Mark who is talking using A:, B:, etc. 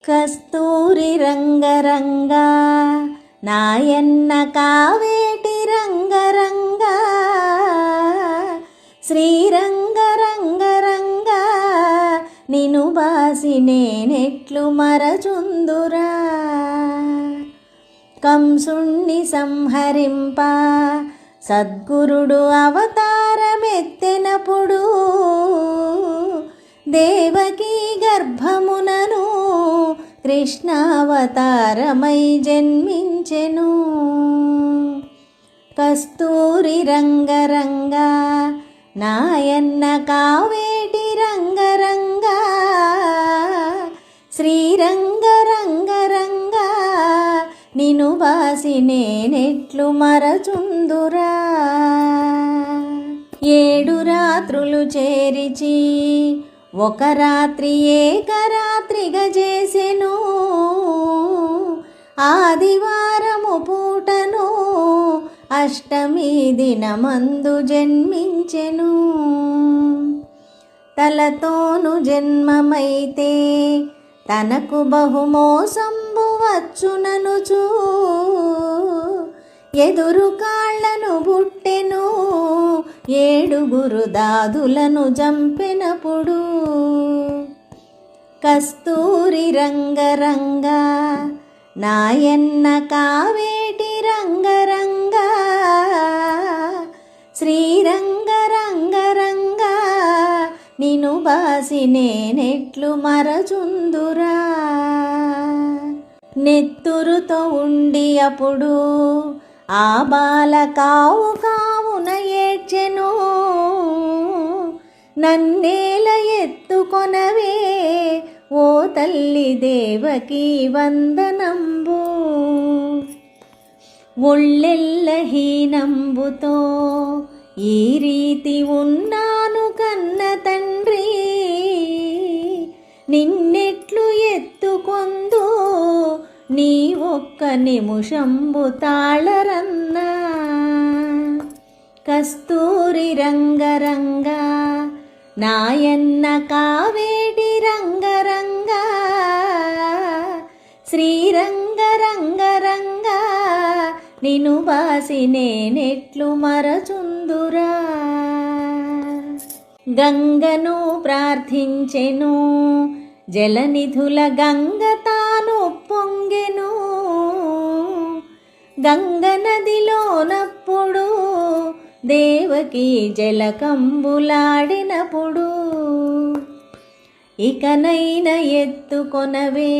A: కస్తూరి రంగరంగా నాయన్న కావేటి రంగరంగా శ్రీరంగరంగరంగా నిను బాసి నేనెట్లు మరచుందురా. కంసుణ్ణి సంహరింప సద్గురుడు అవతారమెత్తెనప్పుడు దేవకీ గర్భమునను కృష్ణావతారమై జన్మించెను. కస్తూరి రంగరంగా నాయన్న కావేటి రంగరంగా శ్రీరంగరంగరంగా నిను బాసి నేనెట్లు మరచుందురా. 7 రాత్రులు చేరిచి ఒక రాత్రి ఏకరాత్రిగా చేసెను. ఆదివారము పూటను అష్టమి దినమందు జన్మించెను. తలతోను జన్మమైతే తనకు బహుమోసంబు వచ్చుననుచూ ఎదురు కాళ్లను బుట్టెను. 7 దాదులను జంపెనప్పుడు కస్తూరి రంగరంగా నాయన్న కావేటి రంగరంగా శ్రీరంగరంగరంగా నిను బాసి నేనెట్లు మరచుందురా. నెత్తురుతో ఉండి అప్పుడు ఆ బాల కావు కావున ఏడ్చెను. నన్నేల ఎత్తుకొనవే ఓ తల్లి దేవకీ వందనంబు. ఒళ్ళెల్ల హీనంబుతో ఈ రీతి ఉన్నాను కన్న తండ్రి, నిన్నెట్లు ఎత్తుకొందు నీ ఒక్క నిముషంబు తాళరన్నా. కస్తూరి రంగరంగా నాయన్న కావేటి రంగరంగా శ్రీరంగరంగరంగా నిను బాసి నేనెట్లు మరచుందురా. గంగను ప్రార్థించెను జలనిధుల గంగ తాను పొంగెను. గంగ నదిలోనప్పుడు దేవకీ జలకంబులాడినప్పుడు ఇకనైన ఎత్తుకొనవే